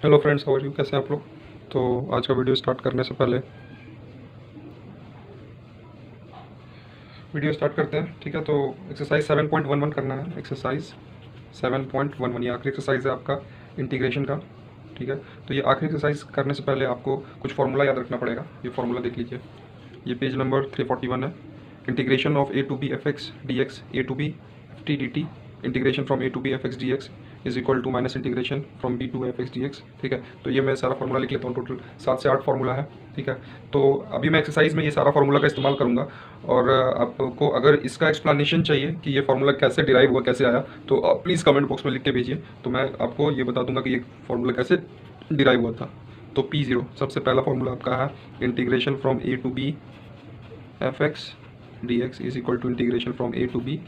Hello friends, how are you? कैसे हैं आप लोग? तो आज का वीडियो स्टार्ट करने से पहले वीडियो स्टार्ट करते हैं, ठीक है? तो एक्सरसाइज 7.11 करना है। एक्सरसाइज 7.11 ये आखिरी एक्सरसाइज है आपका इंटीग्रेशन का, ठीक है? तो ये आखिरी एक्सरसाइज करने से पहले आपको कुछ फार्मूला याद रखना पड़ेगा। ये फार्मूला देख लीजिए, ये पेज नंबर 341 है। Integration of a to b f x d x a to b f t d t, integration from a to b f x d x is equal to minus integration from b to f x d x, ठीक है? तो ये मैं सारा formula लिख लेता हूँ। Total 7 से 8 फार्मूला है, ठीक है? तो अभी मैं एक्सरसाइज में ये सारा फार्मूला का इस्तेमाल करूँगा, और आपको अगर इसका एक्सप्लेनेशन चाहिए कि ये फार्मूला कैसे डिराइव हुआ, कैसे आया, तो आप प्लीज़ कमेंट बॉक्स में लिख के भेजिए, तो मैं आपको ये बता दूंगा कि ये फार्मूला कैसे डिराइव हुआ था। तो P0 सबसे पहला फार्मूला आपका है integration from a to b f x d x is equal to integration from a to b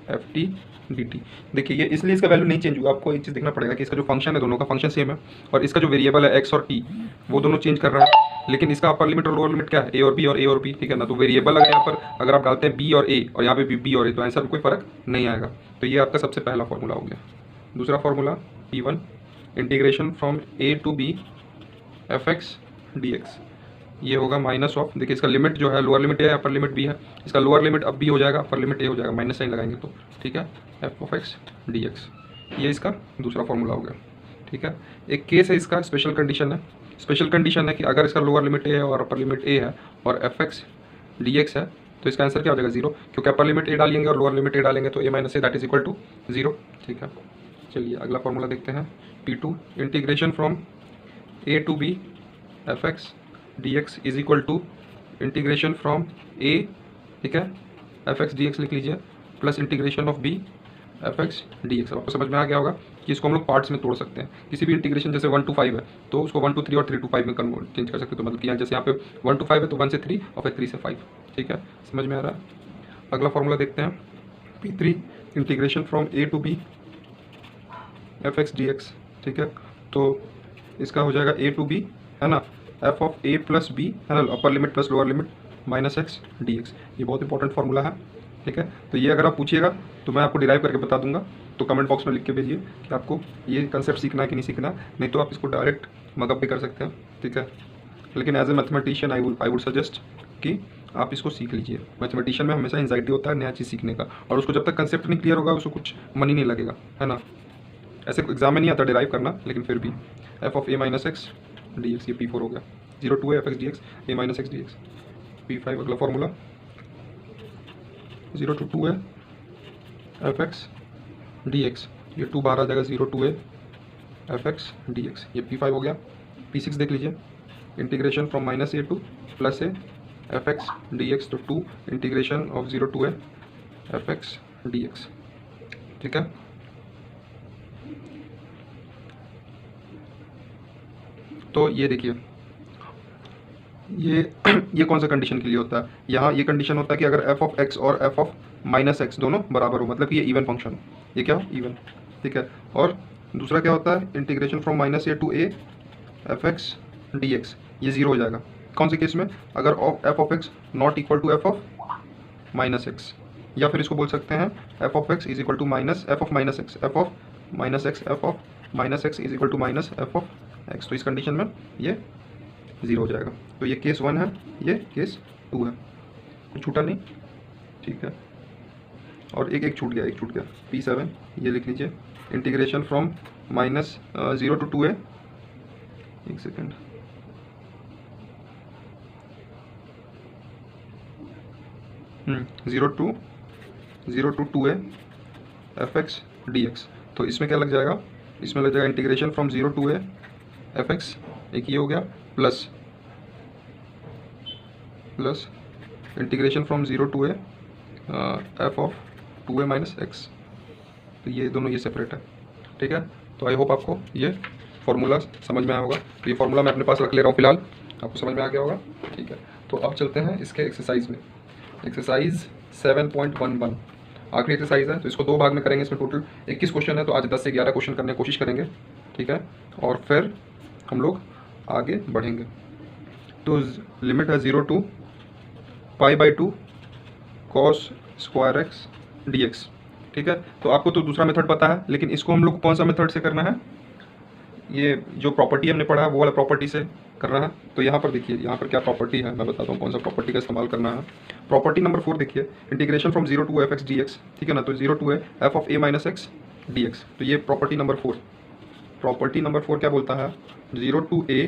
f t d t. देखिए, ये इसलिए इसका वैल्यू नहीं चेंज हुआ। आपको एक चीज़ देखना पड़ेगा कि इसका जो फंक्शन है, दोनों का फंक्शन सेम है, और इसका जो वेरिएबल है एक्स और टी, वो दोनों चेंज कर रहा है, लेकिन इसका अपर लिमिट और लोअर लिमिट क्या है? ए और बी, ठीक है ना? तो वेरिएबल अगर यहाँ पर अगर आप डालते हैं बी और ए, और यहाँ पे भी बी और ए, तो आंसर में कोई फर्क नहीं आएगा। तो ये आपका सबसे पहला फार्मूला हो गया। दूसरा formula P1 integration from a to b f x d x, ये होगा माइनस ऑफ, देखिए इसका लिमिट जो है लोअर लिमिट ए है, अपर लिमिट बी है। इसका लोअर लिमिट अब बी हो जाएगा, अपर लिमिट ए हो जाएगा, माइनस साइन लगाएंगे तो, ठीक है? F of x d x, ये इसका दूसरा फॉर्मूला हो गया, ठीक है? एक केस है इसका, स्पेशल कंडीशन है। स्पेशल कंडीशन है कि अगर इसका लोअर लिमिट ए है और अपर लिमिट ए है और एफ एक्स डी एक्स है, तो इसका आंसर क्या हो जाएगा? जीरो, क्योंकि अपर लिमिट ए डालेंगे और लोअर लिमिट ए डालेंगे तो a minus a that is equal to zero, ठीक है? चलिए अगला फॉर्मूला देखते हैं। P2 integration from a to b f x d x is equal to integration from a, ठीक है, एफ एक्स डी एक्स लिख लीजिए, plus integration of b f x d x. आपको समझ में आ गया होगा कि इसको हम लोग पार्ट्स में तोड़ सकते हैं। किसी भी इंटीग्रेशन जैसे 1 to 5 है तो उसको 1 to 3 और 3 to 5 में कन्वर्ट चेंज कर सकते हैं। तो मतलब कि यहाँ जैसे यहाँ पे 1 to 5 है तो 1 से 3 और फिर 3 से 5, ठीक है? समझ में आ रहा है? अगला फॉर्मूला देखते हैं। P3 integration from a to b f x d x, ठीक है? तो इसका हो जाएगा ए टू बी, है ना, f of a plus b, है ना, upper limit plus lower limit minus x d x. ये बहुत इंपॉर्टेंट फार्मूला है, ठीक है? तो ये अगर आप पूछिएगा तो मैं आपको डिराइव करके बता दूंगा, तो कमेंट बॉक्स में लिख के भेजिए कि आपको ये कंसेप्ट सीखना है कि नहीं सीखना। नहीं तो आप इसको डायरेक्ट मगअप भी कर सकते हैं, ठीक है? लेकिन as a mathematician I would suggest कि आप इसको सीख लीजिए। मैथमेटिशियन में हमेशा एंजाइटी होता है नया चीज़ सीखने का, और उसको जब तक कंसेप्ट नहीं क्लियर होगा उसको कुछ मन ही नहीं लगेगा, है ना? ऐसे एग्जाम में नहीं आता डिराइव करना, लेकिन फिर भी F of a minus x d x, ये P4 हो गया। 0 to F x d x A minus x d x. P5 अगला फॉर्मूला 0 to 2 है एफ एक्स डी एक्स, ये 2 बाहर आ जाएगा, 0 to F x d x, ये P5 हो गया। P6 देख लीजिए, integration from minus a two plus A f x d x, तो 2 integration of 0 to F x d x, ठीक है? तो ये देखिए, ये कौन सा कंडीशन के लिए होता है? यहाँ ये कंडीशन होता है कि अगर एफ ऑफ एक्स और एफ ऑफ माइनस एक्स दोनों बराबर हो, मतलब कि ये इवन फंक्शन हो। ये क्या हो? इवन, ठीक है? और दूसरा क्या होता है? Integration from minus a to a f x d x, ये जीरो हो जाएगा। कौन से केस में? अगर f of x not equal to f of minus x, या फिर इसको बोल सकते हैं f of x is equal to minus f of minus x, f of minus x, f of minus x is equal to minus f of x. तो इस condition में ये जीरो हो जाएगा। तो ये केस 1 है, ये केस 2 है, कुछ छूटा नहीं, ठीक है? और एक छूट गया, एक छूट गया। P7 ये लिख लीजिए, integration from minus 0 to 2a, एक second, zero to 2a f x d x. तो इसमें क्या लग जाएगा? इसमें लग जाएगा integration from 0 to a f x, एक ये हो गया, plus integration from 0 to a f of 2a minus x. तो ये दोनों ये सेपरेट है, ठीक है? तो आई होप आपको ये फार्मूला समझ में आया होगा। तो ये फार्मूला मैं अपने पास रख ले रहा हूँ फिलहाल, आपको समझ में आ गया होगा, ठीक है? तो अब चलते हैं इसके एक्सरसाइज में। एक्सरसाइज 7.11 आखिरी एक्सरसाइज है, तो इसको 2 भाग में करेंगे। इसमें टोटल 21 क्वेश्चन है, तो आज 10 से 11 क्वेश्चन करने की कोशिश करेंगे, ठीक है? और फिर हम लोग आगे बढ़ेंगे। तो लिमिट है 0 to π/2 cos square x d x, ठीक है? तो आपको तो दूसरा मेथड पता है, लेकिन इसको हम लोग कौन सा मेथड से करना है? ये जो प्रॉपर्टी हमने पढ़ा है वो वाला प्रॉपर्टी से करना है। तो यहाँ पर देखिए, यहाँ पर क्या प्रॉपर्टी है, मैं बताता हूँ कौन सा प्रॉपर्टी का इस्तेमाल करना है। प्रॉपर्टी नंबर 4 देखिए, integration from 0 to f x d x, ठीक है ना। तो 0 टू है f of a minus x d x. तो ये प्रॉपर्टी नंबर 4, प्रॉपर्टी नंबर 4 क्या बोलता है, 0 to a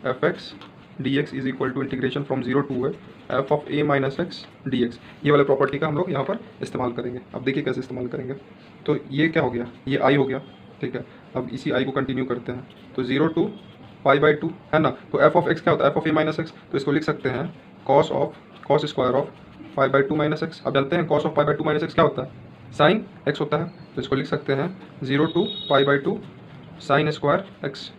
f x d x is equal to integration from 0 to है f of a minus x d x. ये वाले प्रॉपर्टी का हम लोग यहाँ पर इस्तेमाल करेंगे। अब देखिए कैसे इस्तेमाल करेंगे। तो ये क्या हो गया, ये आई हो गया, ठीक है। अब इसी आई को कंटिन्यू करते हैं। तो 0 टू पाई बाई 2 है ना। तो एफ ऑफ एक्स क्या होता है, f of a minus x. तो इसको लिख सकते हैं cos square of pi by 2 minus x. अब जानते हैं cos of pi by 2 minus x क्या होता है, साइन एक्स होता है। तो इसको लिख सकते हैं 0 to pi by 2 sine square x,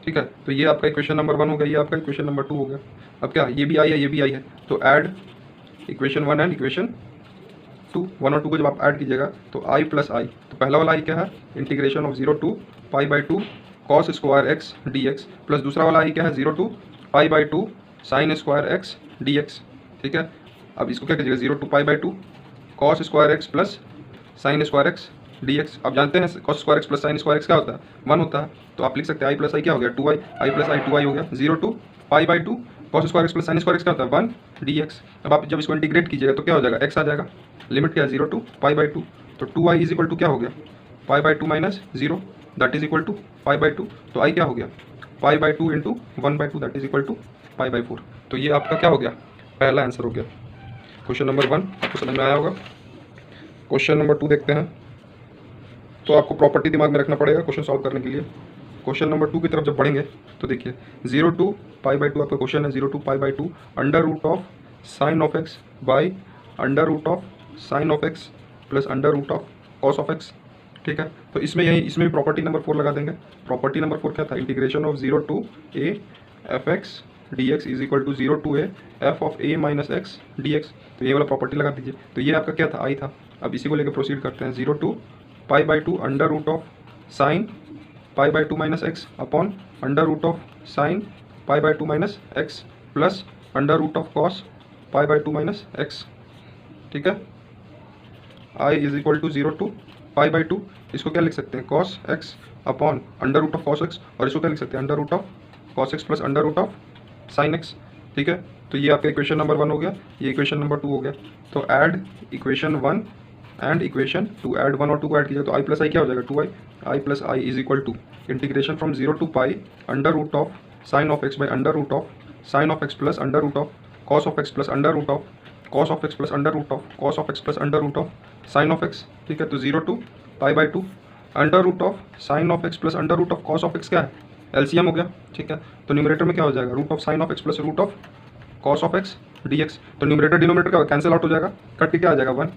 ठीक है। तो ये आपका इक्वेशन नंबर 1 हो गया, ये आपका इक्वेशन नंबर 2 हो गया। अब क्या, ये भी आई है, ये भी आई है। तो ऐड इक्वेशन 1 एंड इक्वेशन 2, 1 और 2 को जब आप ऐड कीजिएगा तो आई प्लस आई। तो पहला वाला आई क्या है, integration of 0 to pi by 2 cos square x d x, plus दूसरा वाला आई क्या है, 0 to pi by 2 sine square x d x, ठीक है। अब इसको क्या कीजिएगा, 0 to pi by 2 cos square x plus sine square x d x. अब जानते हैं cos square x plus sine square x क्या होता है, 1 होता है। तो आप लिख सकते हैं आई प्लस आई क्या हो गया, 2 आई प्लस आई 2 आई हो गया। 0 to pi by 2 cos square x plus sine square x क्या होता है, 1 डी एक्स। अब आप जब इसको इंटीग्रेट कीजिएगा तो क्या हो जाएगा, एक्स आ जाएगा। लिमिट क्या है, 0 टू पाई बाई 2। तो 2 आई इज इक्वल टू क्या हो गया, pi by 2 minus 0 that is equal to pi by 2। तो आई क्या हो गया, pi by 2 into 1 by 2 that is equal to pi by 4। तो ये आपका क्या हो गया, पहला आंसर हो गया। क्वेश्चन नंबर 1 आपको समझ में आया होगा। क्वेश्चन नंबर 2 देखते हैं। तो आपको प्रॉपर्टी दिमाग में रखना पड़ेगा क्वेश्चन सॉल्व करने के लिए। क्वेश्चन नंबर 2 की तरफ जब बढ़ेंगे तो देखिए 0 टू पाई बाई 2 आपका क्वेश्चन है, 0 to pi by 2 under root of sine of x by under root of sine of x plus under root of cos of x, ठीक है। तो इसमें भी प्रॉपर्टी नंबर 4 लगा देंगे। प्रॉपर्टी नंबर 4 क्या था, integration of 0 to a f x d x is equal to 0 to a f of a minus x d x. तो ये वाला प्रॉपर्टी लगा दीजिए। तो ये आपका क्या था, आई था। अब इसी को लेकर प्रोसीड करते हैं। 0 to pi by 2 under root of sine pi by 2 minus x upon under root of sine pi by 2 minus x plus under root of cos pi by 2 minus x, ठीक है। I is equal to 0 to pi by 2, इसको क्या लिख सकते हैं, cos x upon under root of cos x, और इसको क्या लिख सकते हैं, under root of cos x plus under root of sine x, ठीक है। तो ये आपका इक्वेशन नंबर 1 हो गया, ये इक्वेशन नंबर 2 हो गया। तो add equation 1 and equation 2, add 1 और 2 को ऐड कीजिए तो आई प्लस आई क्या हो जाएगा, 2 I plus I is equal to integration from 0 to pi under root of sine of x by under root of sine of x plus under root of cos of x plus under root of cos of x plus under root of cos of x plus under root of sine of x, ठीक है। तो 0 to pi by 2 under root of sine of x plus under root of cos of x क्या है, LCM हो गया, ठीक है। तो न्यूमरेटर में क्या हो जाएगा, root of sine of x plus root of cos of x d x. तो न्यूमरेटर डिनोमिनेटर क्या कैंसिल आउट हो जाएगा, कट के क्या आ जाएगा 1।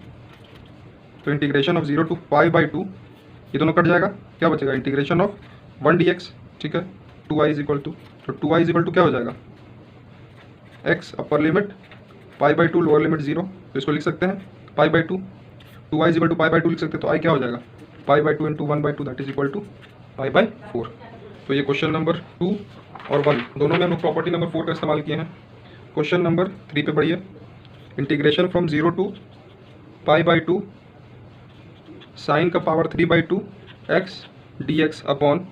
तो integration of 0 to pi by 2 ये दोनों कट जाएगा, क्या बचेगा, इंटीग्रेशन ऑफ 1 डी एक्स, ठीक है। 2 आई इज इक्वल टू, तो 2 आई इज इक्वल टू क्या हो जाएगा, x upper limit pi by 2 lower limit 0। तो इसको लिख सकते हैं pi by 2, 2 I is equal to pi by 2 लिख सकते हैं। तो आई क्या हो जाएगा, pi by 2 into 1 by 2 that is equal to pi by 4। तो ये क्वेश्चन नंबर 2 और 1 दोनों में हम लोग प्रॉपर्टी नंबर 4 का इस्तेमाल किए हैं। क्वेश्चन नंबर 3 पे बढ़िए। Integration from 0 to pi by 2 sine का power 3 by 2 x d x upon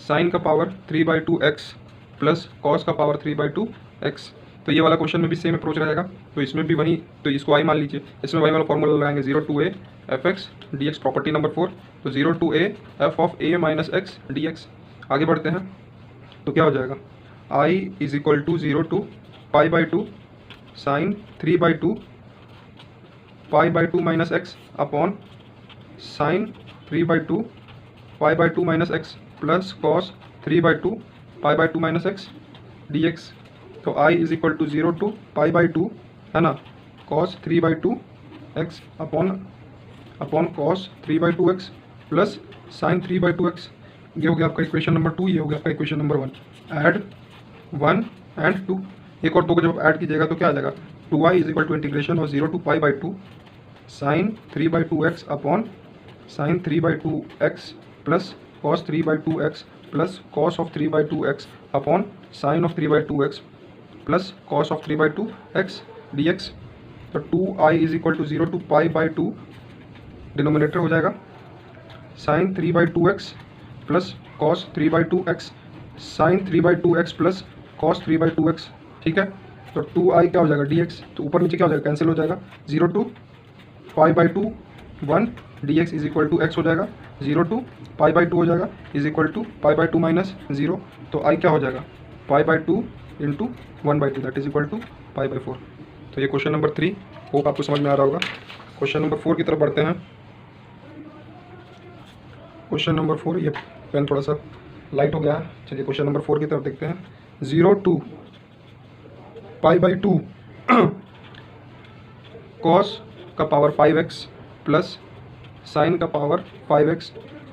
sine का power 3 by 2 x plus cos का पावर 3 बाई 2 एक्स। तो ये वाला क्वेश्चन में भी सेम अप्रोच रहेगा। तो इसमें भी वही, तो इसको आई मान लीजिए, इसमें वही वाला फॉर्मूला लगाएंगे, 0 to a f x d x property number 4। तो 0 to a f of a minus x d x. आगे बढ़ते हैं तो क्या हो जाएगा, I is equal to 0 to pi by 2 sine 3 by 2 pi by 2 minus x upon sine 3 by 2 pi by 2 minus x plus cos 3 by 2 pi by 2 minus x d x. तो I is equal to 0 to pi by 2 है ना, cos 3 by 2 x upon cos 3 by 2 x plus sine 3 by 2 x. ये हो गया आपका equation number 2, ये हो गया आपका इक्वेशन नंबर 1। ऐड 1 एंड 2, एक और 2 को जब ऐड कीजिएगा तो क्या आ जाएगा, 2i is equal to integration और 0 to pi by 2 sine 3 by 2 x upon sine 3 by 2 x plus cos 3 by 2 x plus cos of 3 by 2 x upon sine of 3 by 2 x plus cos of 3 by 2 x d x. तो 2i is equal to 0 to pi by 2 denominator हो जाएगा sine 3 by 2 x plus cos 3/2x sign 3/2x plus cos 3/2x, ठीक है। तो 2i क्या हो जाएगा dx, तो ऊपर नीचे क्या हो जाएगा, कैंसिल हो जाएगा, 0 to π/2 1 dx is equal to x हो जाएगा, 0 to π/2 हो जाएगा इज इक्वल टू π/2 माइनस 0। तो i क्या हो जाएगा, π/2 into 1/2 that is equal to π/4। तो ये क्वेश्चन नंबर 3, होप आपको समझ में आ रहा होगा। क्वेश्चन नंबर 4 की तरफ बढ़ते हैं। क्वेश्चन नंबर 4, ये पेन थोड़ा सा लाइट हो गया है, चलिए क्वेश्चन नंबर 4 की तरफ देखते हैं। 0 to π/2 कॉस का पावर 5x प्लस साइन का पावर 5x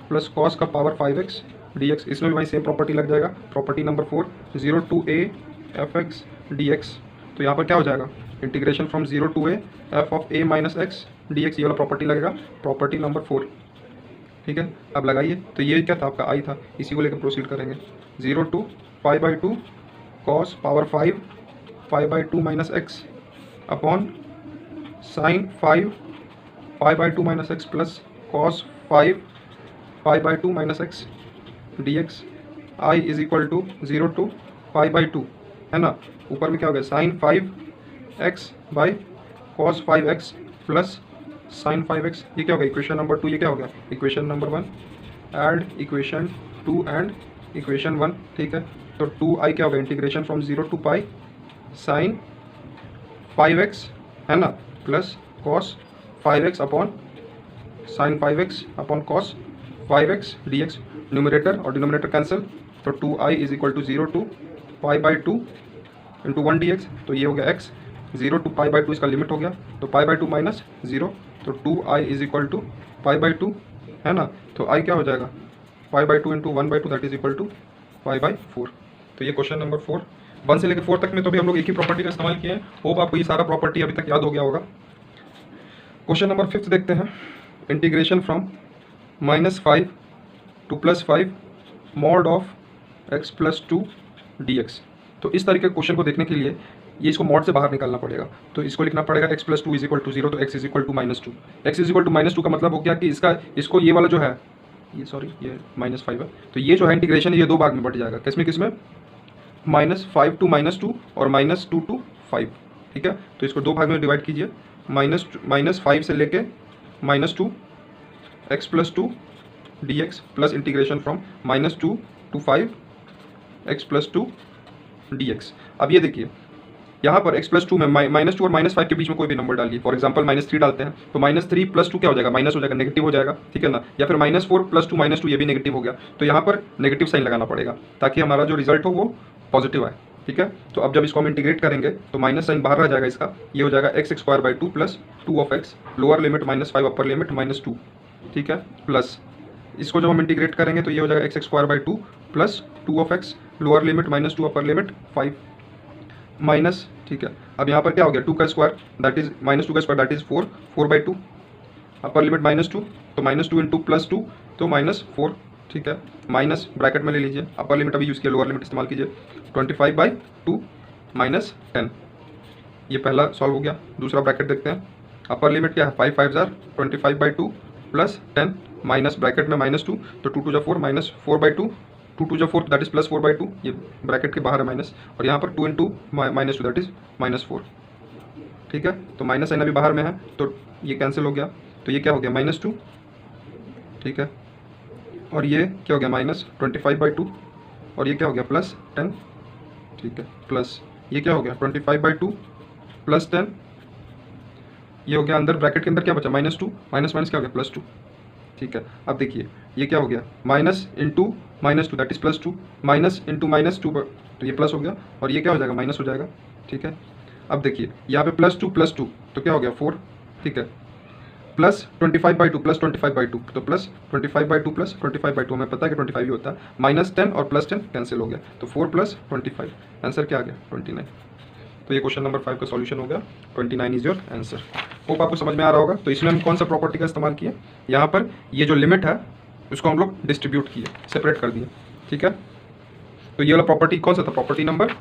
प्लस कॉस का पावर 5x dx, इसमें भी भाई सेम प्रॉपर्टी लग जाएगा। Property number 4, 0 to a fx dx। तो यहाँ पर क्या हो जाएगा, integration from 0 to a f of a minus x dx, ये वाला प्रॉपर्टी लगेगा, प्रॉपर्टी नंबर 4, ठीक है। अब लगाइए, तो ये क्या था आपका आई था, इसी को लेकर प्रोसीड करेंगे। 0 to π/2 cos power 5 5/2 minus x upon sine 5 π/2 minus x plus cos 5 π/2 minus x dx, i is equal to 0 to π/2, है ना। ऊपर में क्या हो गया, sine 5x by cos 5x plus sine 5x, ये क्या हो गया, इक्वेशन नंबर 2, ये क्या हो गया, equation number 1। Add equation 2 and equation 1, ठीक है। तो 2i क्या हो गया, integration from 0 to π sign 5x, है ना, plus cos 5x upon sine 5x upon cos 5x dx, numerator और डिनोमिनेटर कैंसिल, तो 2i is equal to 0 to π/2 into 1 dx, तो ये हो गया x, 0 to π/2 इसका लिमिट हो गया, तो π/2 माइनस 0, तो 2i इज इक्वल टू π/2, है ना। तो i क्या हो जाएगा, π/2 into 1/2 that is equal to π/4। तो ये क्वेश्चन नंबर 4, 1 से लेकर 4 तक में तो भी हम लोग एक ही प्रॉपर्टी का इस्तेमाल किए हैं। होप आपको ये सारा प्रॉपर्टी अभी तक याद हो गया होगा। क्वेश्चन नंबर 5 देखते हैं। Integration from -5 to +5 mod of x + 2 dx। तो इस तरीके के क्वेश्चन को देखने के लिए ये इसको मॉड से बाहर निकालना पड़ेगा, तो इसको लिखना पड़ेगा x + 2 इज इक्वल टू 0, तो x is equal to -2। x is equal to -2 का मतलब हो गया कि इसको ये वाला जो है, ये सॉरी ये -5 है, तो ये जो है इंटीग्रेशन ये दो भाग में बट जाएगा, किसमें किसमें, -5 to -2 और -2 to 5, ठीक है। तो इसको दो भाग में डिवाइड कीजिए, -5 से लेके -2 x + 2 dx plus integration from -2 to 5 x + 2 dx। अब ये देखिए यहाँ पर x + 2 में -2 और -5 के बीच में कोई भी नंबर डालिए, फॉर एग्जांपल -3 डालते हैं, तो -3 + 2 क्या हो जाएगा, माइनस हो जाएगा, नेगेटिव हो जाएगा, ठीक है ना। या फिर -4 + 2 -2 ये भी नेगेटिव हो गया, तो यहाँ पर नेगेटिव साइन लगाना पड़ेगा ताकि हमारा जो रिजल्ट हो वो पॉजिटिव आए, ठीक है। तो अब जब इसको हम इंटीग्रेट करेंगे तो माइनस साइन बाहर रह जाएगा इसका, ये हो जाएगा x² 2 plus 2 of x, lower limit -5 upper limit -2, ठीक है, प्लस इसको जब हम इंटीग्रेट करेंगे तो ये हो जाएगा x² 2 plus 2 of x, lower limit -2 upper limit 5 minus, ठीक है। अब यहाँ पर क्या हो गया, 2 का स्क्वायर दैट इज -2 का square that is 4, 4/2 upper limit -2, तो -2 इंटू +2 तो -4, ठीक है। माइनस ब्रैकेट में ले लीजिए, अपर लिमिट अभी यूज़ किया, लोअर लिमिट इस्तेमाल कीजिए, 25/2 -10। ये पहला सॉल्व हो गया। दूसरा ब्रैकेट देखते हैं, अपर लिमिट क्या है, 5 5 जार 25/2 प्लस 10 माइनस ब्रैकेट में -2, तो 2 2 4 -4/2, 2 2 4 दैट इज +4/2, ये ब्रैकेट के बाहर है माइनस, और यहाँ पर 2 इंटू -2 दैट इज -4, ठीक है। तो माइनस साइन अभी बाहर में है तो ये कैंसिल हो गया, तो ये क्या हो गया -2, ठीक है, और ये क्या हो गया -25/2, और ये क्या हो गया +10, ठीक है, प्लस ये क्या हो गया 25/2 प्लस 10, ये हो गया अंदर ब्रैकेट के अंदर क्या बचा -2, माइनस माइनस क्या हो गया +2, ठीक है। अब देखिए ये क्या हो गया, minus into -2 that is +2, minus into -2 तो ये प्लस हो गया, और ये क्या हो जाएगा माइनस हो जाएगा, ठीक है। अब देखिए यहाँ पे +2 तो क्या हो गया 4, ठीक है, प्लस 25/2 प्लस 25/2 तो प्लस 25/2 प्लस 25/2 हमें पता है कि 25 ही होता है, -10 और +10 कैंसिल हो गया, तो 4 + 25, आंसर क्या आ गया 29। तो ये क्वेश्चन नंबर 5 का सॉल्यूशन हो गया, 29 इज योर आंसर। होप आपको समझ में आ रहा होगा। तो इसमें हम कौन सा प्रॉपर्टी का इस्तेमाल किए, यहाँ पर ये जो लिमिट है उसको हम लोग डिस्ट्रीब्यूट किए, सेपरेट कर दिए, ठीक है। तो ये वाला प्रॉपर्टी कौन सा था, प्रॉपर्टी नंबर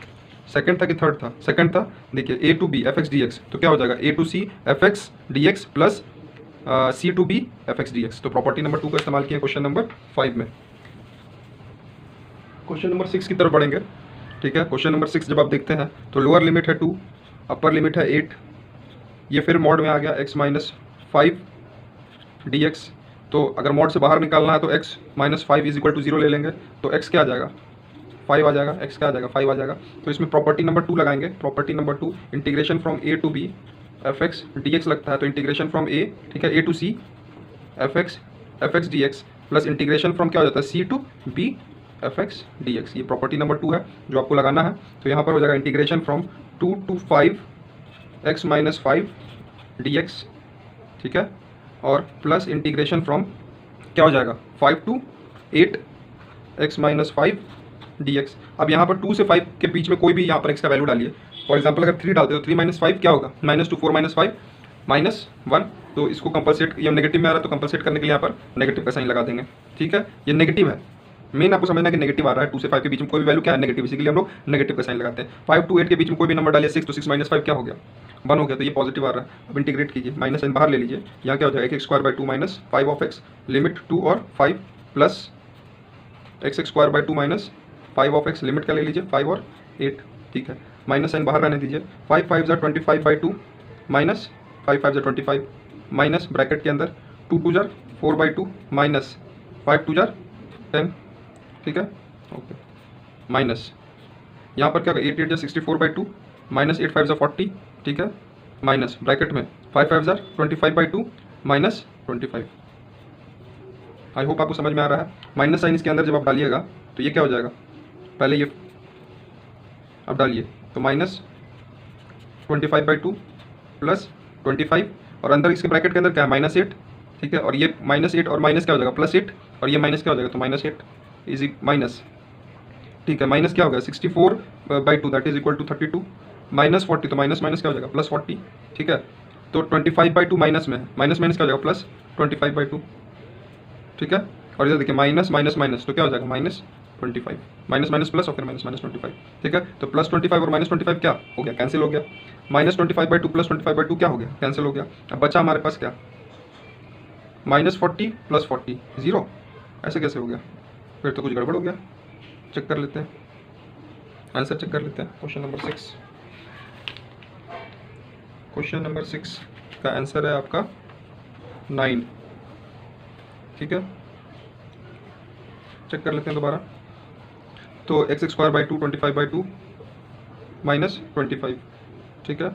सेकंड था कि थर्ड था, सेकंड था। देखिए a to b fx dx, तो क्या हो जाएगा a to c fx dx plus c to b fx dx। तो प्रॉपर्टी नंबर 2 का इस्तेमाल किया क्वेश्चन नंबर 5 में। क्वेश्चन नंबर 6 की तरफ बढ़ेंगे। ठीक है, क्वेश्चन नंबर 6 जब आप देखते हैं तो लोअर लिमिट है 2, अपर लिमिट है 8, ये फिर मॉड में आ गया x माइनस 5 dx। तो अगर मॉड से बाहर निकालना है तो x minus 5 is equal to 0 ले लेंगे, तो x क्या आ जाएगा 5 आ जाएगा, x क्या आ जाएगा 5 आ जाएगा। तो इसमें प्रॉपर्टी नंबर 2 लगाएंगे, property number 2 integration from a to b fx dx लगता है, तो इंटीग्रेशन फ्रॉम a, ठीक है, a to c fx dx plus integration from क्या हो जाता है c to b fx dx। ये प्रॉपर्टी नंबर 2 है जो आपको लगाना है। तो यहाँ पर हो जाएगा integration from 2 to 5 x minus 5 dx, ठीक है, और प्लस इंटीग्रेशन फ्रॉम क्या हो जाएगा 5 टू 8 x माइनस 5 dx। अब यहाँ पर 2 से 5 के बीच में कोई भी यहाँ पर x का वैल्यू डालिए। फॉर एग्जांपल अगर 3 डालते हो तो 3 माइनस 5 क्या होगा -2 4 माइनस 5 माइनस 1। तो इसको कंपलसेट, ये नेगेटिव में आ रहा है तो कंपलसेट करने के लिए यहाँ पर नेगेटिव का साइन लगा देंगे। ठीक है, ये नेगेटिव है, मेन आपको समझना है कि नेगेटिव आ रहा है। 2 से 5 के बीच में कोई भी वैल्यू क्या है नेगेटिव, इसीलिए हम लोग नेगेटिव का साइन लगाते हैं। 5 टू 8 के बीच में कोई भी नंबर डालिए 6, तो 6 माइनस 5 क्या हो गया 1 हो गया, तो ये पॉजिटिव आ रहा है। अब इंटीग्रेट कीजिए, माइनस साइन बाहर ले लीजिए, यहाँ क्या हो जाएगा x square by 2 minus 5 of x limit 2 और 5 plus x square by 2 minus 5 of x limit क्या ले लीजिए 5 और 8। ठीक है, माइनस साइन बाहर रहने दीजिए, 5 5 ज़ा 25 बाई 2 माइनस 5 5 ज़ा 25 माइनस ब्रैकेट के अंदर 2 2 ज़ा 4 बाई 2 माइनस 5 2 ज़ा 10। ठीक है, ओके, माइनस यहाँ पर क्या होगा 8 8 ज़ा 64 बाई 2 माइनस 8 5 ज़ा 40। ठीक है, माइनस ब्रैकेट में 5 5 ज़ा 25 बाई 2 माइनस 25। आई होप आपको समझ में आ रहा है। माइनस साइन इसके अंदर जब आप डालिएगा तो ये क्या हो जाएगा, पहले ये अब डालिए तो माइनस 25 बाई 2 प्लस 25 और अंदर इसके ब्रैकेट के अंदर क्या है -8। ठीक है, और ये -8 और माइनस क्या हो जाएगा +8 और ये माइनस क्या हो जाएगा, तो -8 इज माइनस। ठीक है, माइनस क्या होगा 64 by 2 that is equal to 32 minus 40, तो माइनस माइनस क्या हो जाएगा +40। ठीक है, तो 25 बाई 2 माइनस में, माइनस माइनस क्या हो जाएगा +25 बाई 2। ठीक है, और इधर देखिए माइनस माइनस माइनस, तो क्या हो जाएगा -25, माइनस माइनस प्लस और फिर माइनस माइनस 25। ठीक है, तो +25 और -25 क्या हो गया, कैंसिल हो गया। -25 बाई 2 प्लस 25 बाई 2 क्या हो गया, कैंसिल हो गया। अब बचा हमारे पास क्या -40 + 40 0। ऐसे कैसे हो गया, फिर तो कुछ गड़बड़ हो गया। चेक कर लेते हैं, आंसर चेक कर लेते हैं। क्वेश्चन नंबर 6, क्वेश्चन नंबर 6 का आंसर है आपका 9। ठीक है, चेक कर लेते हैं दोबारा। तो x square by 2 25 by 2 minus 25। ठीक है,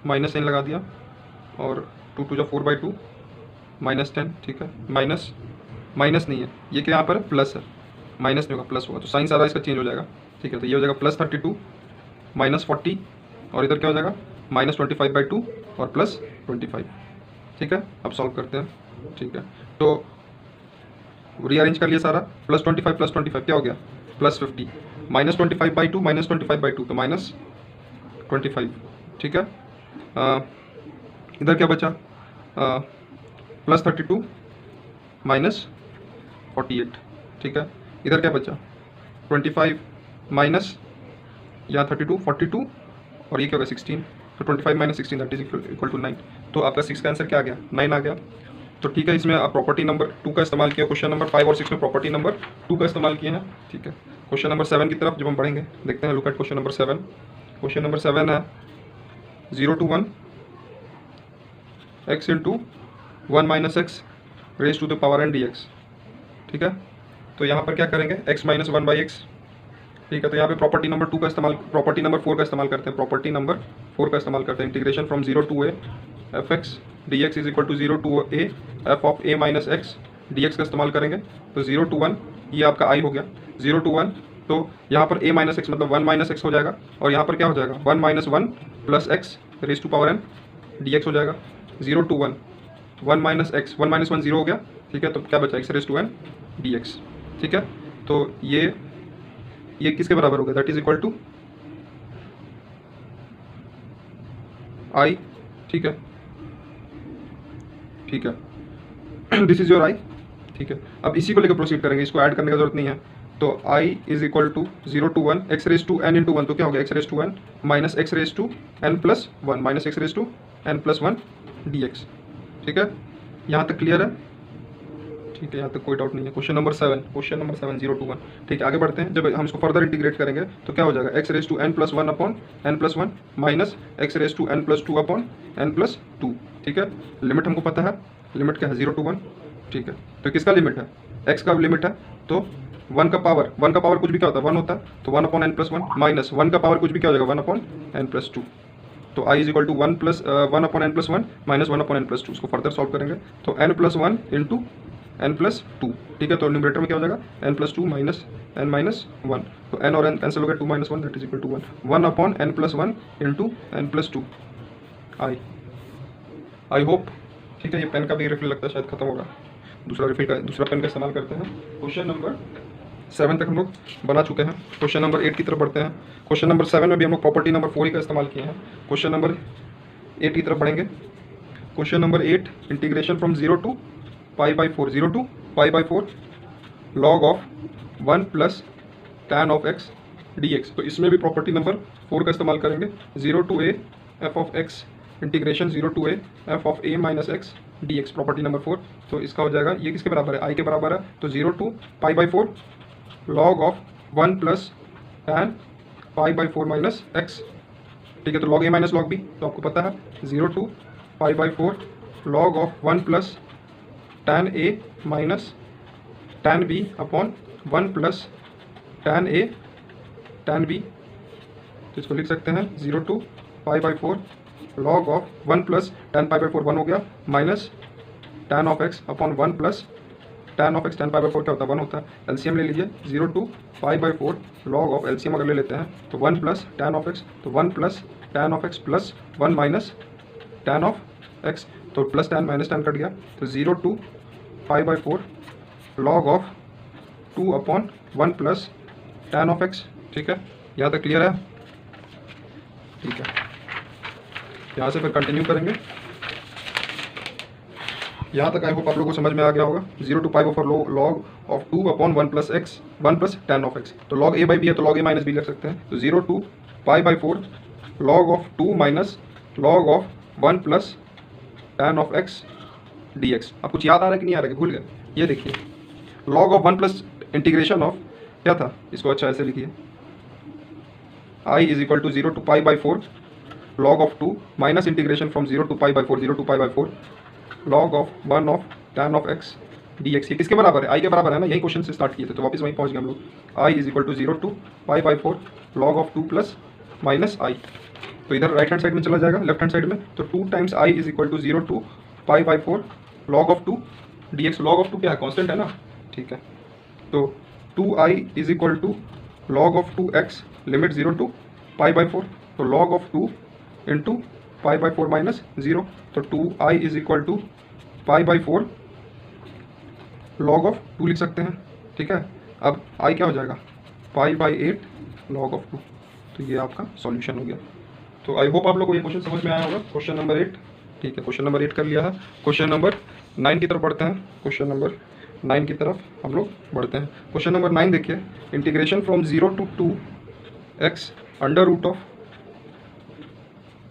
माइनस साइन लगा दिया और 2 2 4 बाई 2 -10। ठीक है, माइनस माइनस नहीं है, ये क्या यहाँ पर प्लस है, माइनस नहीं होगा प्लस होगा, तो साइन सारा इसका चेंज हो जाएगा। ठीक है, तो ये हो जाएगा +32 -40 और इधर क्या हो जाएगा -25 बाई 2 और +25। ठीक है, अब सॉल्व करते हैं। ठीक है, तो रीअरेंज कर लिया सारा, +25 + 25 क्या हो गया +50 -25 बाई 2 -25 बाई 2 तो -25। ठीक है, इधर क्या बचा +32 -48। ठीक है, इधर क्या बचा 25 माइनस यहाँ 32 42 और ये क्या होगा 16, तो 25 - 16 दैट इज इक्वल टू 9। तो आपका 6 का आंसर क्या आ गया 9 आ गया। तो ठीक है, इसमें आप प्रॉपर्टी नंबर 2 का इस्तेमाल किया। क्वेश्चन नंबर 5 और 6 में प्रॉपर्टी नंबर 2 का इस्तेमाल किए हैं। ठीक है, क्वेश्चन नंबर 7 की तरफ जब हम बढ़ेंगे देखते हैं, look at question number 7। Question number 7 है 0 to 1 x into 1 - x raise to the power n dx। ठीक है, तो यहाँ पर क्या करेंगे x - 1/x। ठीक है, तो यहाँ पे प्रॉपर्टी नंबर 2 का इस्तेमाल, प्रॉपर्टी नंबर 4 का इस्तेमाल करते हैं, प्रॉपर्टी नंबर 4 का इस्तेमाल करते हैं। Integration from 0 to a fx dx is equal to 0 to a f of a minus x dx का इस्तेमाल करेंगे। तो 0 to 1 ये आपका i हो गया, 0 to 1 तो यहाँ पर a माइनस x मतलब 1 - x हो जाएगा और यहाँ पर क्या हो जाएगा 1 - 1 plus x raise to power n dx हो जाएगा। 0 to 1 1 - x 1 - 1 0 हो गया। ठीक है, तो क्या बचा x raise to n dx। ठीक है, तो ये किसके बराबर हो गया, that is equal to i। ठीक है, ठीक है, दिस इज योर i। ठीक है, अब इसी को लेकर प्रोसीड करेंगे, इसको ऐड करने की जरूरत नहीं है। तो i is equal to 0 to 1 x raise to n into 1, तो क्या हो गया x raise to n minus x raise to n plus 1 minus x raise to n plus 1 dx। ठीक है, यहाँ तक क्लियर है। ठीक है, यहाँ तक कोई डाउट नहीं है। Question number 7 0 to 1। ठीक है, आगे बढ़ते हैं। जब हम इसको फर्दर इंटीग्रेट करेंगे तो क्या हो जाएगा, x raise to n plus one upon n plus one minus x raise to n plus two upon n plus two. ठीक है, लिमिट हमको पता है, लिमिट क्या है 0 to 1। ठीक है, तो किसका लिमिट है, एक्स का लिमिट है, तो वन का पावर कुछ भी क्या होता है 1 होता है, तो 1 upon n plus one minus 1 का पावर कुछ भी क्या हो जाएगा 1 अपॉन एन प्लस टू। तो I is equal to 1 upon n plus one minus 1 upon n plus two. इसको फर्दर सॉल्व करेंगे तो n plus one into n plus two. ठीक है, तो न्यूमरेटर में क्या हो जाएगा n plus two minus n minus one, तो एन और एन कैंसिल हो गया, 2 minus 1 that is equal to 1 upon n plus one into n plus two. I hope. ठीक है, ये पेन का भी रिफिल लगता है शायद खत्म होगा, दूसरा पेन का इस्तेमाल करते हैं। क्वेश्चन नंबर 7 तक हम लोग बना चुके हैं। क्वेश्चन नंबर 8 की तरफ बढ़ते हैं। क्वेश्चन नंबर 7 में भी हम लोग प्रॉपर्टी नंबर 4 ही का इस्तेमाल किए हैं। क्वेश्चन नंबर 8 की तरफ बढ़ेंगे। Question number 8, integration from 0 to pi by 4 log of 1 plus tan of x dx। तो इसमें भी प्रॉपर्टी नंबर 4 का इस्तेमाल करेंगे। 0 to a f of x integration 0 to a f of a minus x dx, property number 4। तो इसका हो जाएगा, ये किसके बराबर है, आई के बराबर है, तो 0 to pi by 4 log of 1 plus tan pi by 4 minus x. ठीक है, तो लॉग ए माइनस लॉग बी तो आपको पता है 0 to pi by 4 log of 1 plus tan a minus tan b upon 1 plus tan a tan b। तो इसको लिख सकते हैं 0 to pi by 4 log of 1 plus tan pi by 4 1 हो गया minus tan of x upon 1 plus tan of x tan pi by 4 क्या होता है 1 होता है। एलसीएम ले लीजिए, 0 to pi by 4 log of LCM अगर ले लेते हैं तो 1 प्लस tan ऑफ x, तो 1 plus tan of x plus 1 minus tan of x, तो plus tan minus tan cut गया, तो 0 to pi by 4 log of 2 upon 1 plus tan of x। ठीक है, यहाँ तक क्लियर है। ठीक है, यहाँ से फिर कंटिन्यू करेंगे। यहाँ तक आई होप आप लोगों को समझ में आ गया होगा। 0 to pi by 4 log of 2 upon 1 plus x 1 plus tan of x, तो लॉग a बाई बी है तो लॉग a माइनस बी लिख सकते हैं। तो 0 to pi by 4 log of 2 minus log of 1 plus tan of x dx। अब कुछ याद आ रहा है कि नहीं आ रहा है, भूल गए, ये देखिए log of 1 plus integration of क्या था, इसको अच्छा ऐसे लिखिए, i is equal to 0 to pi by 4 log of 2 minus integration from 0 to pi by 4 0 to pi by 4 log of 1 of tan of x dx। ये किसके बराबर है, i के बराबर है ना, यही क्वेश्चन से स्टार्ट किए थे तो वापस वहीं पहुंच गए हम लोग। i is equal to 0 to pi by 4 log of 2 plus minus i, तो इधर राइट हैंड साइड में चला जाएगा लेफ्ट हैंड साइड में, तो 2 times i is equal to 0 to pi by 4 log of 2 dx। Log of 2 क्या है, constant है ना। ठीक है, तो 2i is equal to log of 2x limit 0 to pi by 4, तो log of 2 into pi by 4 minus 0, तो 2i is equal to pi by 4 log of 2 लिख सकते हैं। ठीक है, अब i क्या हो जाएगा पाई बाई 8 लॉग ऑफ 2, तो ये आपका सॉल्यूशन हो गया। तो आई होप आप लोग को ये क्वेश्चन समझ में आया होगा, क्वेश्चन नंबर 8। ठीक है, क्वेश्चन नंबर 8 कर लिया है। क्वेश्चन नंबर 9 की तरफ बढ़ते हैं। क्वेश्चन नंबर 9 की तरफ हम लोग बढ़ते हैं। क्वेश्चन नंबर 9 देखिए, integration from 0 to 2x under root of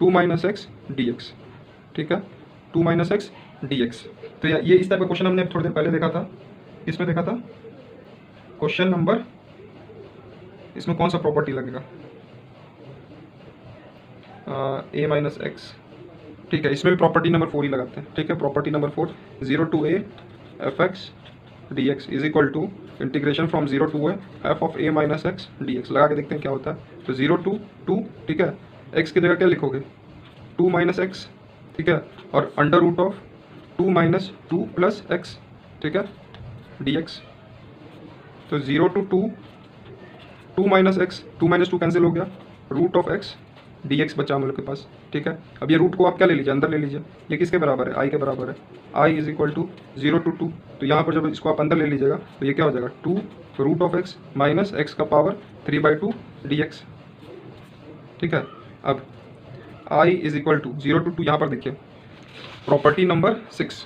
2 minus x dx। ठीक है, 2 माइनस एक्स dx। तो ये इस टाइप का क्वेश्चन हमने थोड़ी देर पहले देखा था। इसमें देखा था क्वेश्चन नंबर, इसमें कौन सा प्रॉपर्टी लगेगा, a माइनस एक्स। ठीक है, इसमें भी प्रॉपर्टी नंबर 4 ही लगाते हैं। ठीक है, property number 4, 0 to a f x d x is equal to integration from 0 to a f of a minus x d x. लगा के देखते हैं क्या होता है। तो 0 to 2, ठीक है, x की जगह क्या लिखोगे 2 माइनस एक्स, ठीक है, और under root of 2 minus 2 plus x, ठीक है, डी एक्स। तो 0 to 2, 2 minus x, 2 minus 2 cancel हो गया, root of x d x बचा हम लोग के पास। ठीक है, अब ये रूट को आप क्या ले लीजिए, अंदर ले लीजिए। ये किसके बराबर है, आई के बराबर है। I is equal to 0 to 2, तो यहाँ पर जब इसको आप अंदर ले लीजिएगा तो ये क्या हो जाएगा 2 root of x minus x का पावर 3/2 डी एक्स। ठीक है, अब i is equal to 0 to 2, यहाँ पर देखिए प्रॉपर्टी नंबर 6,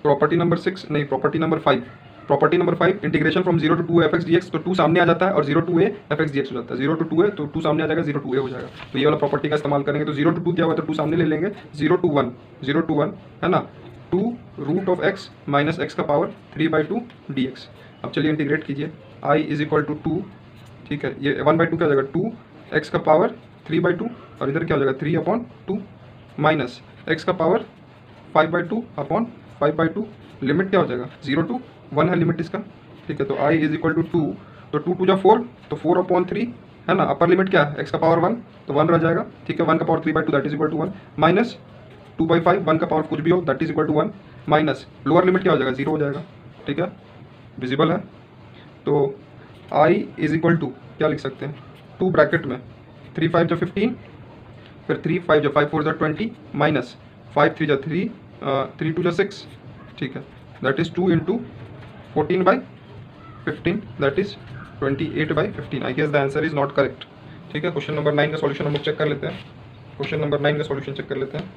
प्रॉपर्टी नंबर 6 नहीं, property number 5, property number 5 integration from 0 to 2 F x d x. तो 2 सामने आ जाता है और 0 to a f x d x हो जाता है। 0 to 2 है तो 2 सामने आ जाएगा, 0 to a हो जाएगा। तो ये वाला प्रॉपर्टी का इस्तेमाल करेंगे। तो 0 to 2 क्या हुआ, तो 2 सामने ले लेंगे, 0 to 1 है ना, 2 root of x minus x का पावर 3/2 dx। अब चलिए इंटीग्रेट कीजिए, i इज इक्वल टू 2, ठीक है, ये 1/2 क्या हो जाएगा 2 एक्स का पावर 3/2 और इधर क्या हो जाएगा 3/2 माइनस एक्स का पावर 5/2 अपॉन 5/2। लिमिट क्या हो जाएगा 0 to 1 है लिमिट इसका, ठीक है। तो i इज इक्वल टू 2, तो 2 2 जा 4, तो 4/3 है ना। अपर लिमिट क्या है एक्स का पावर 1, तो 1 रह जाएगा, ठीक है। 1 का power 3/2 that is equal to 1 minus 2/5, 1 का पावर कुछ भी हो that is equal to 1 minus lower limit क्या हो जाएगा 0 हो जाएगा, ठीक है, विजिबल है। तो i इज इक्वल टू क्या लिख सकते हैं 2 ब्रैकेट में 3 5 जा 15, फिर 3 5 जा 5 4 जा 20 माइनस 5 3 जा 3 3 2 जा 6, ठीक है, that is 2 into 14/15 that is 28/15। I guess the answer is not correct, ठीक है। क्वेश्चन नंबर 9 का सॉल्यूशन हम लोग चेक कर लेते हैं। क्वेश्चन नंबर 9 का सॉल्यूशन चेक कर लेते हैं।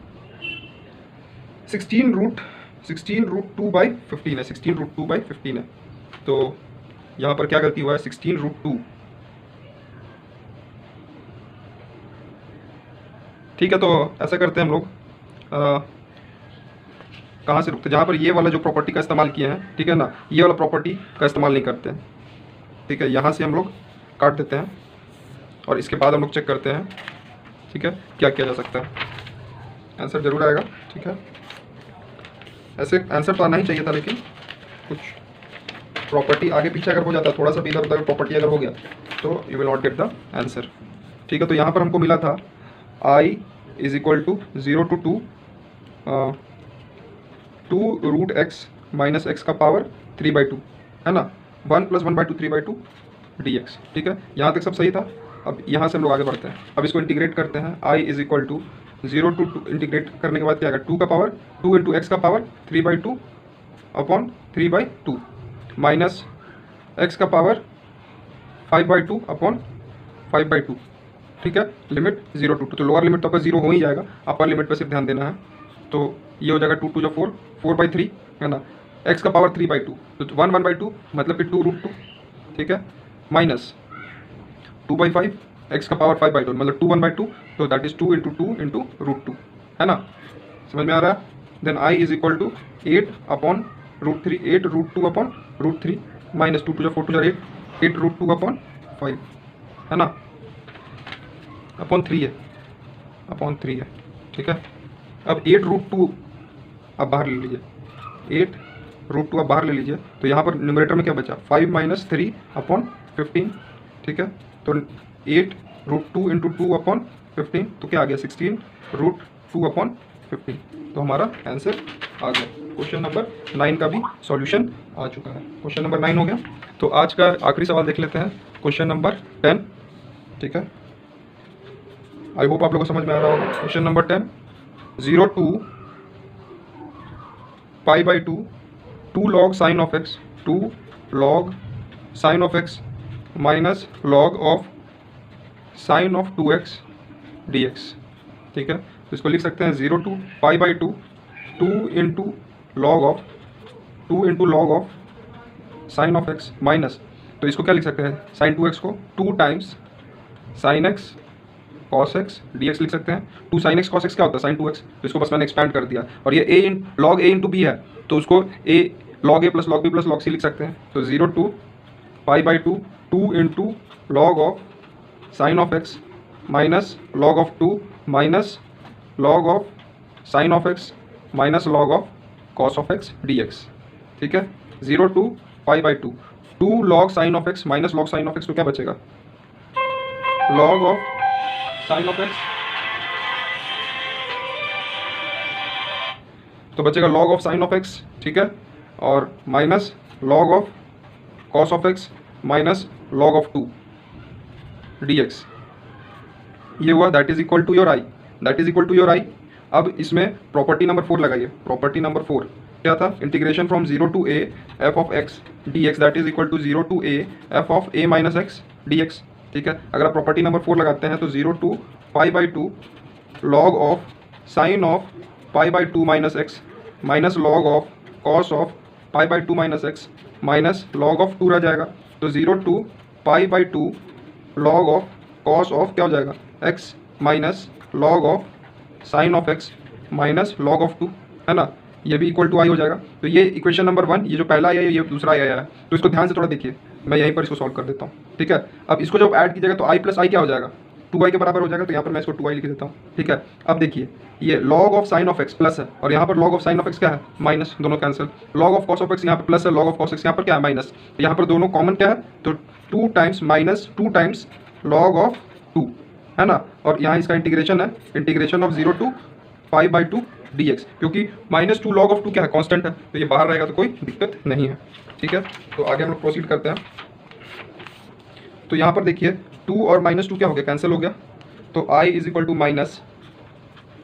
16 रूट 2/15 है, 16 रूट 2/15 है। तो यहाँ पर क्या गलती हुआ है 16 रूट 2, ठीक है। तो ऐसा करते हैं हम लोग, कहाँ से रुकते हैं, जहाँ पर ये वाला जो प्रॉपर्टी का इस्तेमाल किया है, ठीक है ना, ये वाला प्रॉपर्टी का इस्तेमाल नहीं करते हैं, ठीक है। यहाँ से हम लोग काट देते हैं और इसके बाद हम लोग चेक करते हैं, ठीक है, क्या किया जा सकता है। आंसर जरूर आएगा, ठीक है। ऐसे आंसर तो आना ही चाहिए था, लेकिन कुछ प्रॉपर्टी आगे पीछे अगर हो जाता, थोड़ा सा भी इधर उधर प्रॉपर्टी अगर हो गया तो you will not get the answer, ठीक है। तो यहाँ पर हमको मिला था i is equal to 0 to 2 root x minus x का पावर 3/2 है ना, 1 + 1/2 3/2 dx, ठीक है। यहाँ तक सब सही था। अब यहाँ से हम लोग आगे बढ़ते हैं, अब इसको इंटीग्रेट करते हैं। i is equal to 0 to 2 integrate करने के बाद क्या आएगा 2 का पावर 2 इंटू एक्स का पावर 3/2 अपॉन 3/2 माइनस एक्स का पावर 5/2 अपॉन 5/2, ठीक है। लिमिट 0 to 2, तो लोअर लिमिट तो आपका 0 हो ही जाएगा, अपर लिमिट पर सिर्फ ध्यान देना है। तो ये हो जाएगा 2 2 जा 4, 4/3 है ना, एक्स का पावर 3/2, तो 1 1/2 मतलब कि 2 रूट 2, ठीक है, माइनस 2/5 एक्स का पावर 5/2 मतलब 2 1/2, तो that is 2 into 2 into root 2, है ना, समझ में आ रहा है। Then i is equal to 8/√3, 8 root 2 upon √3 minus 2 2 जा 4 2 जा 8, 8 रूट 2 अपॉन 5 है ना, अपॉन 3 है, अपॉन 3 है, ठीक है। अब 8 रूट 2 आप बाहर ले लीजिए, 8 रूट 2 आप बाहर ले लीजिए, तो यहाँ पर न्यूमरेटर में क्या बचा 5 माइनस 3 अपॉन 15, ठीक है। तो 8 रूट 2 इंटू 2 अपॉन 15, तो क्या आ गया 16 रूट 2 अपॉन 15, तो हमारा आंसर आ गया। क्वेश्चन नंबर 9 का भी सॉल्यूशन आ चुका है। क्वेश्चन नंबर 9 हो गया। तो आज का आखिरी सवाल देख लेते हैं, क्वेश्चन नंबर 10, ठीक है। आई होप आप लोगों को समझ में आ रहा होगा। Question number 10, 0 to π/2 2 log sin of x, 2 log sin of x minus log of sin of 2x dx, ठीक है। तो इसको लिख सकते हैं 0 to π/2 2 into log of sine of x minus, तो इसको क्या लिख सकते हैं साइन 2x को 2 times sign x cos x dx लिख सकते हैं। 2 sin x cos x क्या होता है sin 2x, तो इसको बस मैंने एक्सपैंड कर दिया, और ये log a इंटू बी है, तो उसको a log a plus log b plus log c लिख सकते हैं। तो 0 to π/2 2 into log of sine of x minus log of 2 minus log of sine of x minus log of cos of x dx, ठीक है। 0 to π/2 2 log sine of x minus log sine of x, तो क्या बचेगा log of sine of x, तो बचेगा log of sine of x, ठीक है, और minus log of cos of x minus log of 2 dx, ये हुआ that is equal to your I, that is equal to your I. अब इसमें property number 4 लगाइए। प्रॉपर्टी नंबर 4 क्या था, integration from 0 to a f of x dx that is equal to 0 to a f of a minus x dx, ठीक है। अगर आप property number 4 लगाते हैं तो 0 to π/2 log of sine of π/2 minus x minus log of cos of π/2 minus x minus log of 2 रह जाएगा, तो 0 to π/2 log of cos of क्या हो जाएगा x minus log of sine of x minus log of 2, है ना। ये भी इक्वल टू आई हो जाएगा। तो ये इक्वेशन नंबर 1, ये जो पहला आया है ये दूसरा आया है, तो इसको ध्यान से थोड़ा देखिए, मैं यहीं पर इसको सॉल्व कर देता हूँ, ठीक है। अब इसको जब ऐड कीजिएगा तो आई प्लस आई क्या हो जाएगा, 2i के बराबर हो जाएगा। तो यहाँ पर मैं इसको 2i लिख देता हूँ, ठीक है। अब देखिए ये log of sine of x plus है और यहाँ पर log of sine of x क्या है, माइनस, दोनों cancel. log of cos of x यहाँ पर प्लस है, log ऑफ कॉस एक्स यहाँ पर क्या है, माइनस। तो यहाँ पर दोनों कॉमन क्या है, तो 2 times minus 2 times log of 2 है ना। और यहाँ इसका इंटीग्रेशन है, integration of 0 to pi by 2 dx, क्योंकि -2 log ऑफ 2 क्या है, कांस्टेंट है, तो ये बाहर रहेगा तो कोई दिक्कत नहीं है, ठीक है। तो आगे हम लोग प्रोसीड करते हैं। तो यहाँ पर देखिए 2 और -2 क्या हो गया, कैंसिल हो गया। तो i is equal to minus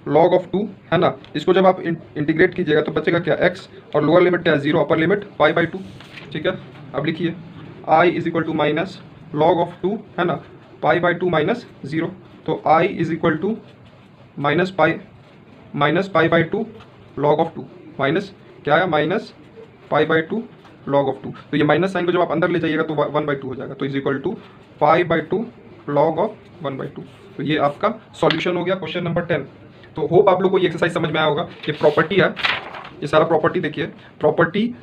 log of 2 है ना। इसको जब आप इंटीग्रेट कीजिएगा तो बचेगा क्या, x, और लोअर लिमिट क्या है 0, अपर लिमिट पाई बाई 2, ठीक है। अब लिखिए i is equal to minus log of 2 है ना, पाई बाई 2 माइनस 0। तो i is equal to minus pi by 2 log of 2, minus क्या है, minus pi by 2 log of 2। तो ये माइनस साइन को जब आप अंदर ले जाइएगा तो 1/2 हो जाएगा, तो is equal to pi by 2 log of 1/2। तो ये आपका सॉल्यूशन हो गया क्वेश्चन नंबर 10। तो होप आप लोग को ये एक्सरसाइज समझ में आया होगा। ये प्रॉपर्टी है, ये सारा प्रॉपर्टी देखिए, प्रॉपर्टी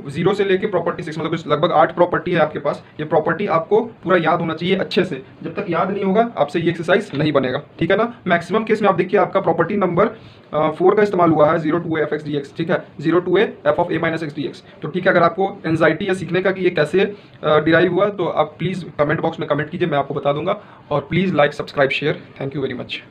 0 से लेके प्रॉपर्टी 6, मतलब लगभग 8 प्रॉपर्टी है आपके पास। ये प्रॉपर्टी आपको पूरा याद होना चाहिए अच्छे से, जब तक याद नहीं होगा आपसे ये एक्सरसाइज नहीं बनेगा, ठीक है ना। मैक्सिमम केस में आप देखिए आपका प्रॉपर्टी नंबर 4 का इस्तेमाल हुआ है, 0 एफ एक्स डी एक्स, ठीक है, 0 F of a minus x d x. तो ठीक है, अगर आपको एंजाइटी या सीखने का कि ये कैसे डिराइव हुआ तो आप प्लीज़ कमेंट बॉक्स में कमेंट कीजिए, मैं आपको बता दूंगा। और please like, subscribe, share. Thank you very much.